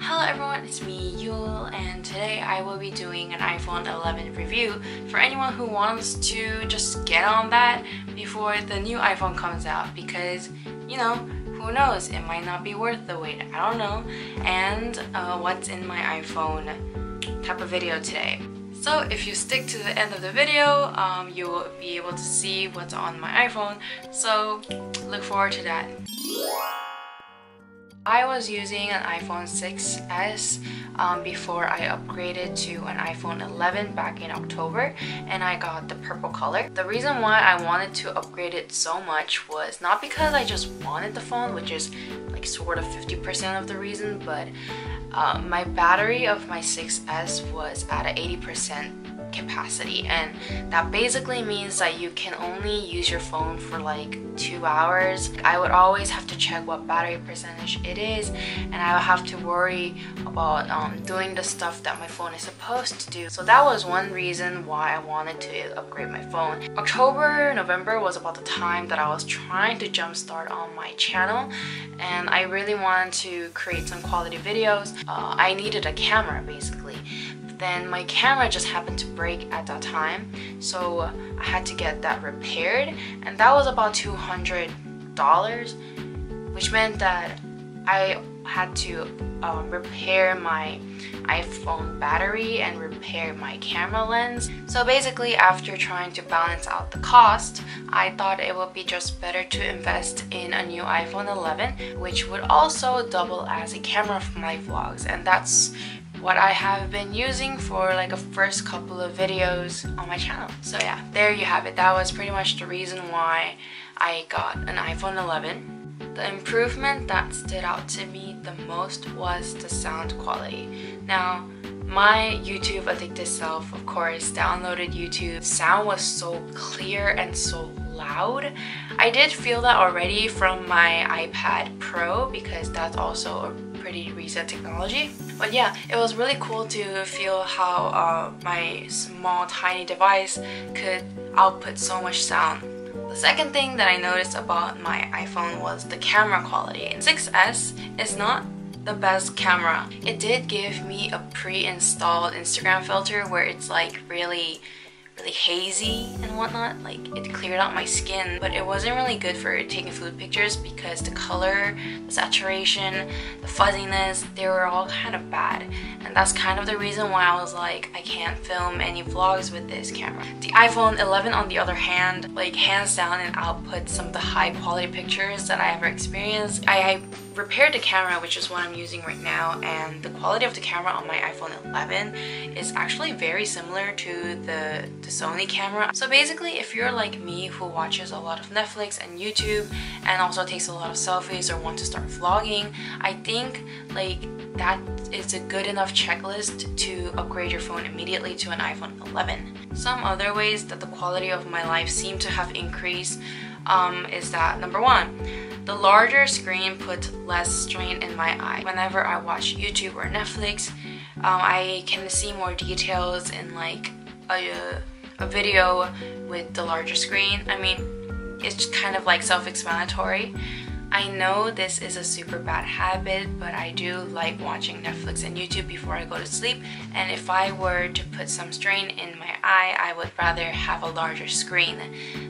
Hello everyone, it's me Yul, and today I will be doing an iPhone 11 review for anyone who wants to just get on that before the new iPhone comes out, because you know, who knows, it might not be worth the wait, I don't know. And what's in my iPhone type of video today. So if you stick to the end of the video, you will be able to see what's on my iPhone, so look forward to that. I was using an iPhone 6s before I upgraded to an iPhone 11 back in October, and I got the purple color. The reason why I wanted to upgrade it so much was not because I just wanted the phone, which is like sort of 50% of the reason, but my battery of my 6s was at an 80% capacity, and that basically means that you can only use your phone for like 2 hours. I would always have to check what battery percentage it is, and I would have to worry about doing the stuff that my phone is supposed to do. So that was one reason why I wanted to upgrade my phone. October, November was about the time that I was trying to jumpstart on my channel, and I really wanted to create some quality videos. I needed a camera basically. Then my camera just happened to break at that time, so I had to get that repaired, and that was about $200, which meant that I had to repair my iPhone battery and repair my camera lens. So basically, after trying to balance out the cost, I thought it would be just better to invest in a new iPhone 11, which would also double as a camera for my vlogs, and that's what I have been using for like the first couple of videos on my channel. So yeah, there you have it. That was pretty much the reason why I got an iPhone 11. The improvement that stood out to me the most was the sound quality. Now, my YouTube addicted self, of course, downloaded YouTube. Sound was so clear and so loud. I did feel that already from my iPad Pro, because that's also a pretty recent technology. But yeah, it was really cool to feel how my small tiny device could output so much sound. The second thing that I noticed about my iPhone was the camera quality. 6s is not the best camera. It did give me a pre-installed Instagram filter where it's like really hazy and whatnot, like it cleared out my skin, but it wasn't really good for taking food pictures because the color, the saturation, the fuzziness, they were all kind of bad, and that's kind of the reason why I was like, I can't film any vlogs with this camera. The iPhone 11 on the other hand, like hands down, it outputs some of the high quality pictures that I ever experienced. I repaired the camera, which is what I'm using right now, and the quality of the camera on my iPhone 11 is actually very similar to the Sony camera. So basically, if you're like me who watches a lot of Netflix and YouTube and also takes a lot of selfies or want to start vlogging, I think like that is a good enough checklist to upgrade your phone immediately to an iPhone 11. Some other ways that the quality of my life seemed to have increased is that, number one, the larger screen put less strain in my eye. Whenever I watch YouTube or Netflix, I can see more details in like a video with the larger screen. I mean, it's kind of like self-explanatory. I know this is a super bad habit, but I do like watching Netflix and YouTube before I go to sleep, and if I were to put some strain in my eye, I would rather have a larger screen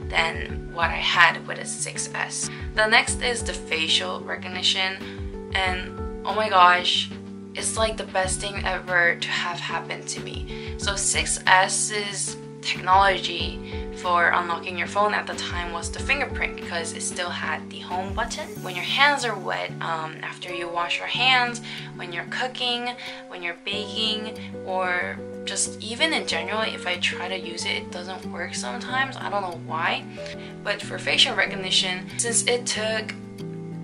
than what I had with a 6s. The next is the facial recognition, and oh my gosh, it's like the best thing ever to have happened to me. So 6s's technology for unlocking your phone at the time was the fingerprint, because it still had the home button. When your hands are wet, after you wash your hands, when you're cooking, when you're baking, or just even in general, if I try to use it, it doesn't work sometimes. I don't know why. But for facial recognition, since it took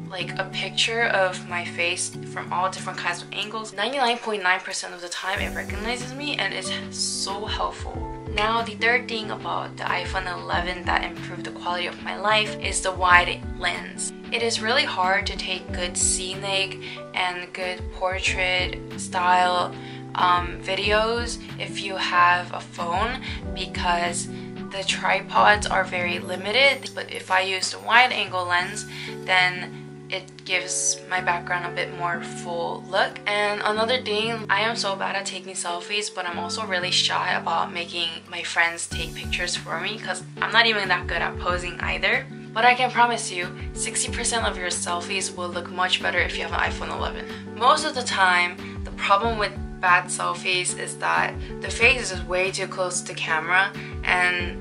like a picture of my face from all different kinds of angles, 99.9% of the time it recognizes me, and it's so helpful. Now, the third thing about the iPhone 11 that improved the quality of my life is the wide lens. It is really hard to take good scenic and good portrait style videos if you have a phone, because the tripods are very limited. But if I use the wide angle lens, then it gives my background a bit more full look. And another thing, I am so bad at taking selfies, but I'm also really shy about making my friends take pictures for me because I'm not even that good at posing either. But I can promise you, 60% of your selfies will look much better if you have an iPhone 11. Most of the time, the problem with bad selfies is that the face is way too close to the camera, and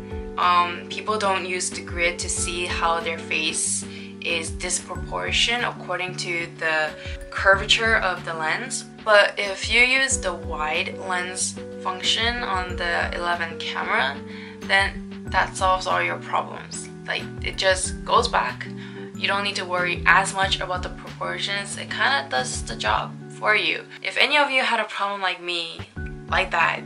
people don't use the grid to see how their face is disproportionate according to the curvature of the lens. But if you use the wide lens function on the 11 camera, then that solves all your problems. Like, it just goes back. You don't need to worry as much about the proportions. It kind of does the job for you. If any of you had a problem like me, like that,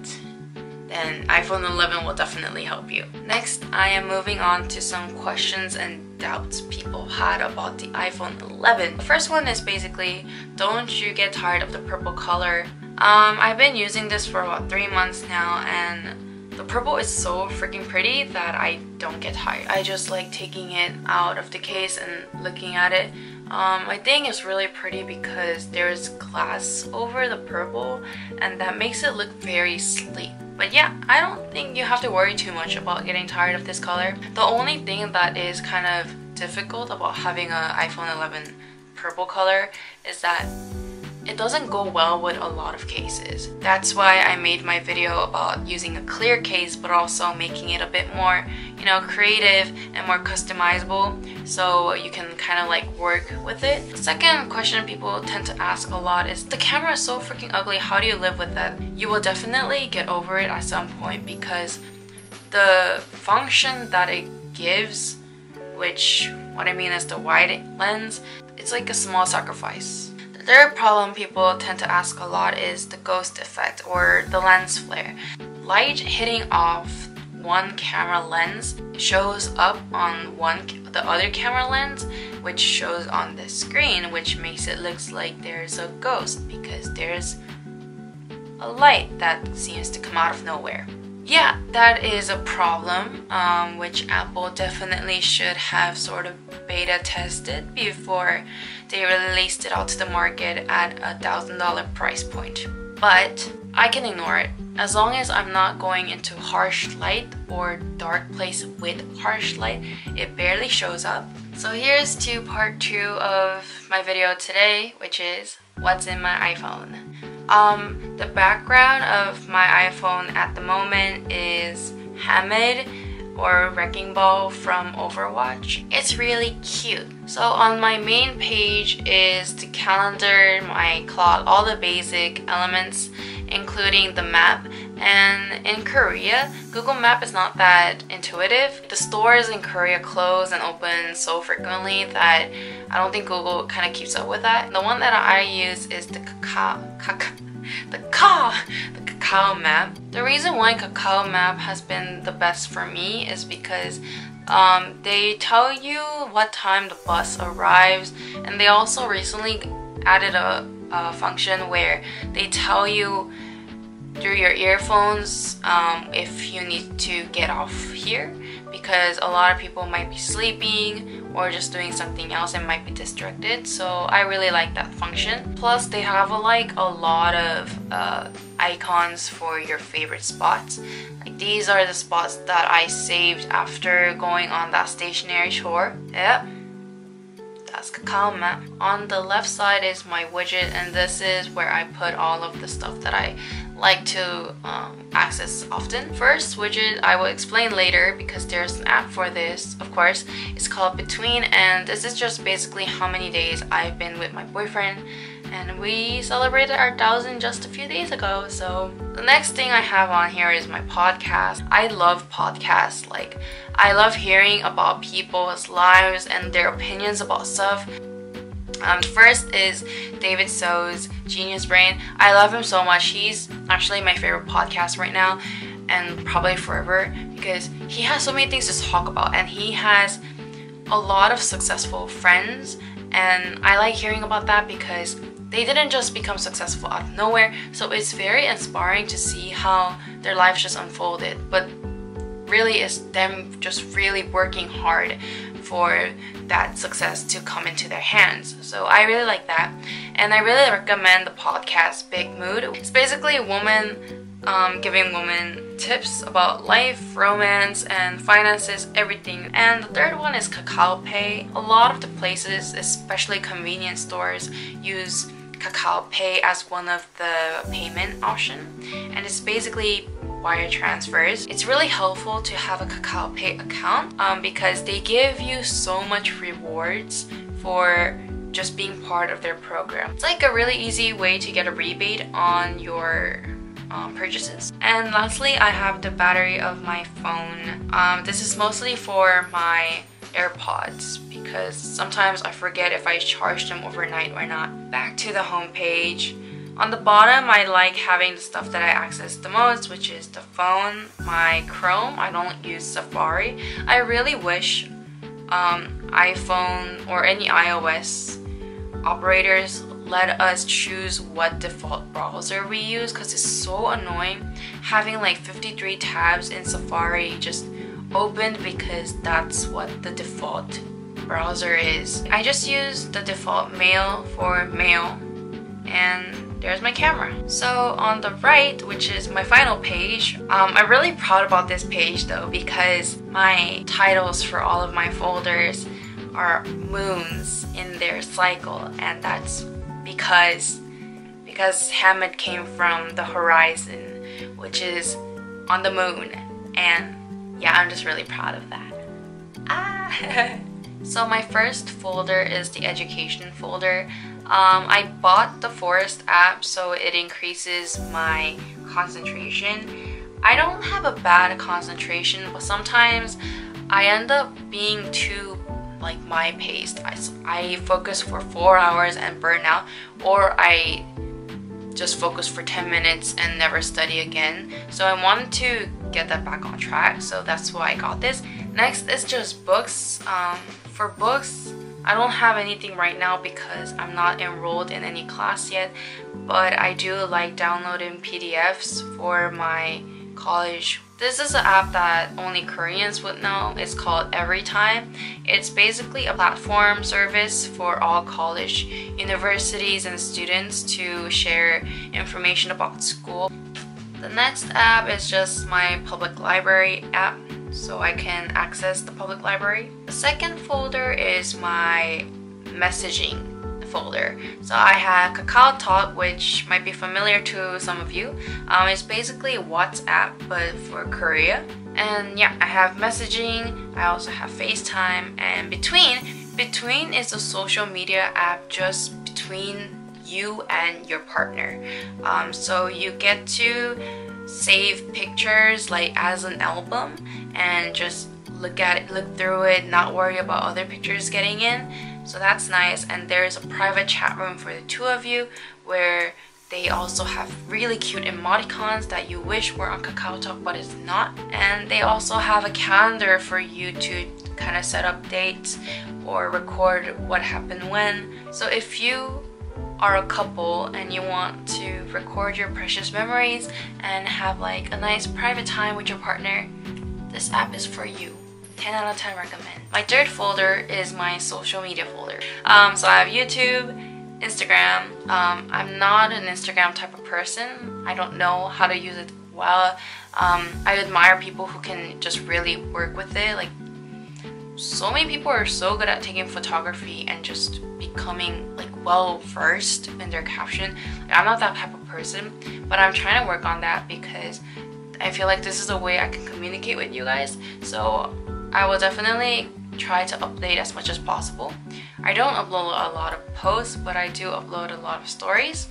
then iPhone 11 will definitely help you. Next, I am moving on to some questions and doubts people had about the iPhone 11. The first one is basically, don't you get tired of the purple color? I've been using this for about 3 months now, and the purple is so freaking pretty that I don't get tired. I just like taking it out of the case and looking at it. I think it's really pretty because there's glass over the purple, and that makes it look very sleek. But yeah, I don't think you have to worry too much about getting tired of this color. The only thing that is kind of difficult about having an iPhone 11 purple color is that it doesn't go well with a lot of cases. That's why I made my video about using a clear case, but also making it a bit more, you know, creative and more customizable, so you can kind of like work with it. The second question people tend to ask a lot is, the camera is so freaking ugly, how do you live with that? You will definitely get over it at some point, because the function that it gives, which what I mean is the wide lens, it's like a small sacrifice. The third problem people tend to ask a lot is the ghost effect, or the lens flare. Light hitting off one camera lens shows up on the other camera lens, which shows on the screen, which makes it look like there's a ghost because there's a light that seems to come out of nowhere. Yeah, that is a problem, which Apple definitely should have sort of beta tested before they released it out to the market at a $1,000 price point. But I can ignore it. As long as I'm not going into harsh light or dark place with harsh light, it barely shows up. So here's to part 2 of my video today, which is what's in my iPhone. The background of my iPhone at the moment is Hamid, or Wrecking Ball from Overwatch. It's really cute. So on my main page is the calendar, my clock, all the basic elements, including the map. And in Korea, Google Map is not that intuitive. The stores in Korea close and open so frequently that I don't think Google kind of keeps up with that. The one that I use is the Kakao Map. The reason why Kakao Map has been the best for me is because they tell you what time the bus arrives, and they also recently added a function where they tell you through your earphones if you need to get off here, because a lot of people might be sleeping or just doing something else and might be distracted. So I really like that function. Plus they have a lot of icons for your favorite spots. Like, these are the spots that I saved after going on that stationary tour. Yep, that's Kakao Map. On the left side is my widget, and this is where I put all of the stuff that I like to access often. First widget I will explain later because there's an app for this, of course. It's called Between, and this is just basically how many days I've been with my boyfriend, and we celebrated our 1,000 just a few days ago. So the next thing I have on here is my podcast. I love podcasts. Like, I love hearing about people's lives and their opinions about stuff. First is David So's Genius Brain. I love him so much. He's actually my favorite podcast right now, and probably forever, because he has so many things to talk about, and he has a lot of successful friends, and I like hearing about that because they didn't just become successful out of nowhere. So it's very inspiring to see how their lives just unfolded, but really it's them just really working hard for that success to come into their hands. So I really like that, and I really recommend the podcast Big Mood. It's basically a woman giving women tips about life, romance, and finances, everything. And the third one is Kakao Pay. A lot of the places, especially convenience stores, use Kakao Pay as one of the payment option, and it's basically wire transfers. It's really helpful to have a Kakao Pay account because they give you so much rewards for just being part of their program. It's like a really easy way to get a rebate on your purchases. And lastly, I have the battery of my phone. This is mostly for my AirPods because sometimes I forget if I charge them overnight or not. Back to the home page. On the bottom, I like having the stuff that I access the most, which is the phone, my Chrome. I don't use Safari. I really wish iPhone or any iOS operators let us choose what default browser we use, because it's so annoying having like 53 tabs in Safari just opened because that's what the default browser is. I just use the default mail for mail, and there's my camera. So on the right, which is my final page, I'm really proud about this page though, because my titles for all of my folders are moons in their cycle, and that's because Hamid came from the horizon, which is on the moon, and yeah, I'm just really proud of that. So my first folder is the education folder. I bought the Forest app so it increases my concentration. I don't have a bad concentration, but sometimes I end up being too like my paced. I focus for 4 hours and burn out, or I just focus for 10 minutes and never study again. So I wanted to get that back on track, so that's why I got this. Next is just books. For books, I don't have anything right now because I'm not enrolled in any class yet, but I do like downloading PDFs for my college. This is an app that only Koreans would know. It's called Everytime. It's basically a platform service for all college universities and students to share information about school. The next app is just my public library app, so I can access the public library. The second folder is my messaging folder. So I have Kakao Talk, which might be familiar to some of you. It's basically WhatsApp but for Korea. And yeah, I have messaging, I also have FaceTime, and Between is a social media app just between you and your partner. So you get to save pictures like as an album and just look through it, not worry about other pictures getting in. So that's nice. And there's a private chat room for the two of you where they also have really cute emoticons that you wish were on Kakao Talk but it's not. And they also have a calendar for you to kind of set up dates or record what happened when. So if you are a couple and you want to record your precious memories and have like a nice private time with your partner, this app is for you. 10 out of 10 recommend. My third folder is my social media folder. So I have YouTube, Instagram. I'm not an Instagram type of person. I don't know how to use it well. I admire people who can just really work with it. Like, so many people are so good at taking photography and just becoming like well versed in their caption. Like, I'm not that type of person, but I'm trying to work on that because I feel like this is a way I can communicate with you guys. So I will definitely try to update as much as possible. I don't upload a lot of posts, but I do upload a lot of stories.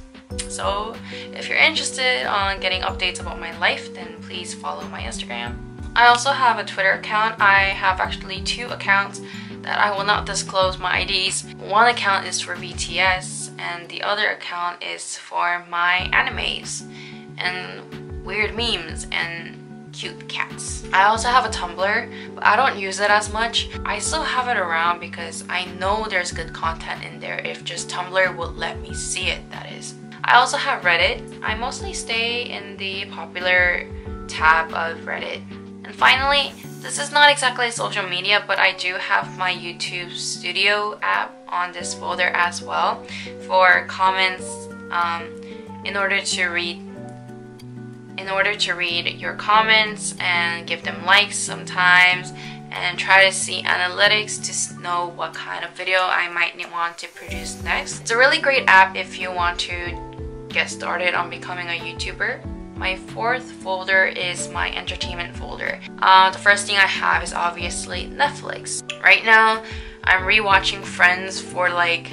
So if you're interested on getting updates about my life, then please follow my Instagram. I also have a Twitter account. I have actually 2 accounts that I will not disclose my IDs. One account is for BTS and the other account is for my animes and weird memes and cute cats. I also have a Tumblr, but I don't use it as much. I still have it around because I know there's good content in there if just Tumblr would let me see it, that is. I also have Reddit. I mostly stay in the popular tab of Reddit. And finally, This is not exactly social media, but I do have my YouTube Studio app on this folder as well for comments, in order to read your comments and give them likes sometimes, and try to see analytics to know what kind of video I might want to produce next. It's a really great app if you want to get started on becoming a YouTuber. My fourth folder is my entertainment folder. The first thing I have is obviously Netflix. Right now, I'm rewatching Friends for like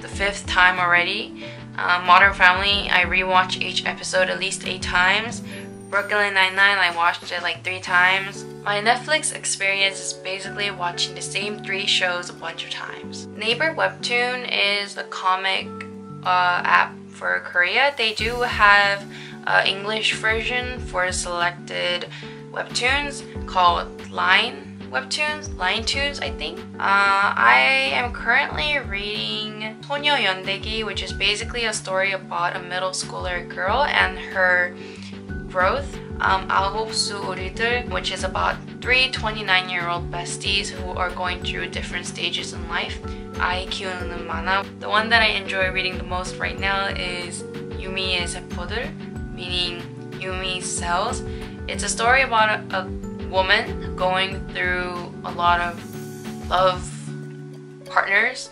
the 5th time already. Modern Family, I rewatch each episode at least 8 times. Brooklyn Nine-Nine, I watched it like 3 times. My Netflix experience is basically watching the same 3 shows a bunch of times. Neighbor Webtoon is a comic app for Korea. They do have an English version for selected webtoons called Line Tunes, I think. I am currently reading 소녀 연대기, which is basically a story about a middle schooler girl and her growth. 아홉 수 우리들, which is about 3 29-year-old besties who are going through different stages in life. 아이 키우는 만화. The one that I enjoy reading the most right now is 유미의 세포들, meaning Yumi's cells. It's a story about a woman going through a lot of love partners,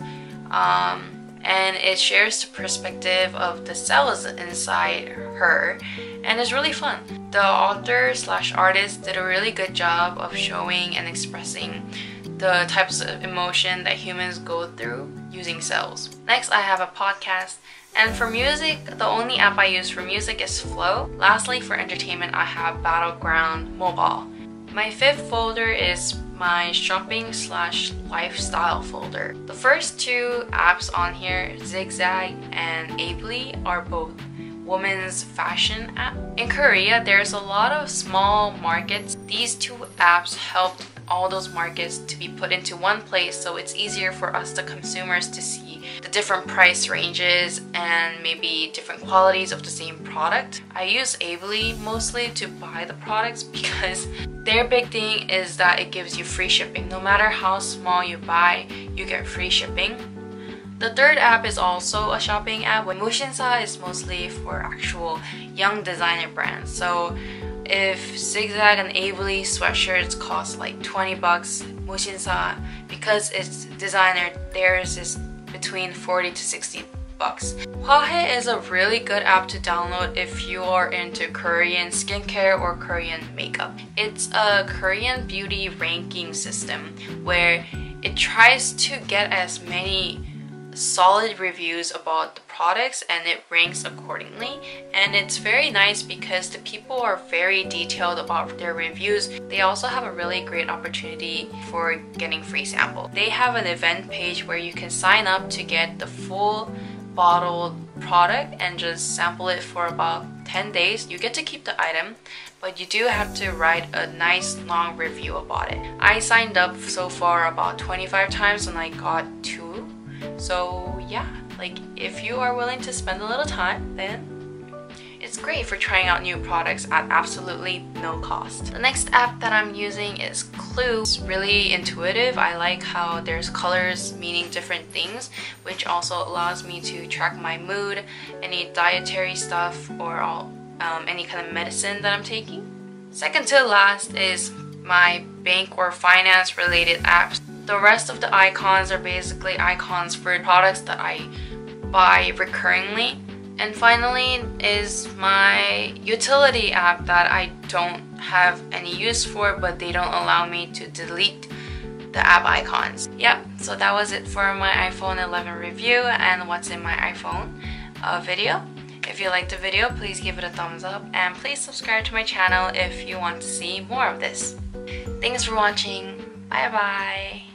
and it shares the perspective of the cells inside her, and it's really fun. The author/artist did a really good job of showing and expressing the types of emotion that humans go through using cells. Next, I have a podcast. And for music, the only app I use for music is Flow. Lastly, for entertainment, I have Battleground Mobile. My 5th folder is my shopping/lifestyle folder. The first 2 apps on here, Zigzag and Ably, are both women's fashion app. In Korea, there's a lot of small markets. These 2 apps helped all those markets to be put into one place, so it's easier for us, the consumers, to see the different price ranges and maybe different qualities of the same product. I use Ably mostly to buy the products because their big thing is that it gives you free shipping. No matter how small you buy, you get free shipping. The third app is also a shopping app. Mushinsa is mostly for actual young designer brands. So if Zigzag and Ably sweatshirts cost like 20 bucks, Mushinsa, because it's designer, theirs is between 40 to 60 bucks. Hwahae is a really good app to download if you are into Korean skincare or Korean makeup. It's a Korean beauty ranking system where it tries to get as many solid reviews about the products and it ranks accordingly, and it's very nice because the people are very detailed about their reviews. They also have a really great opportunity for getting free sample. They have an event page where you can sign up to get the full bottled product and just sample it for about 10 days. You get to keep the item, but you do have to write a nice long review about it. I signed up so far about 25 times and I got 2. So yeah, like if you are willing to spend a little time, then it's great for trying out new products at absolutely no cost. The next app that I'm using is Clue. It's really intuitive. I like how there's colors meaning different things, which also allows me to track my mood, any dietary stuff, or any kind of medicine that I'm taking. Second to last is my bank or finance related apps. The rest of the icons are basically icons for products that I buy recurringly. And finally is my utility app that I don't have any use for, but they don't allow me to delete the app icons. Yep, so that was it for my iPhone 11 review and what's in my iPhone video. If you liked the video, please give it a thumbs up and please subscribe to my channel if you want to see more of this. Thanks for watching. Bye bye.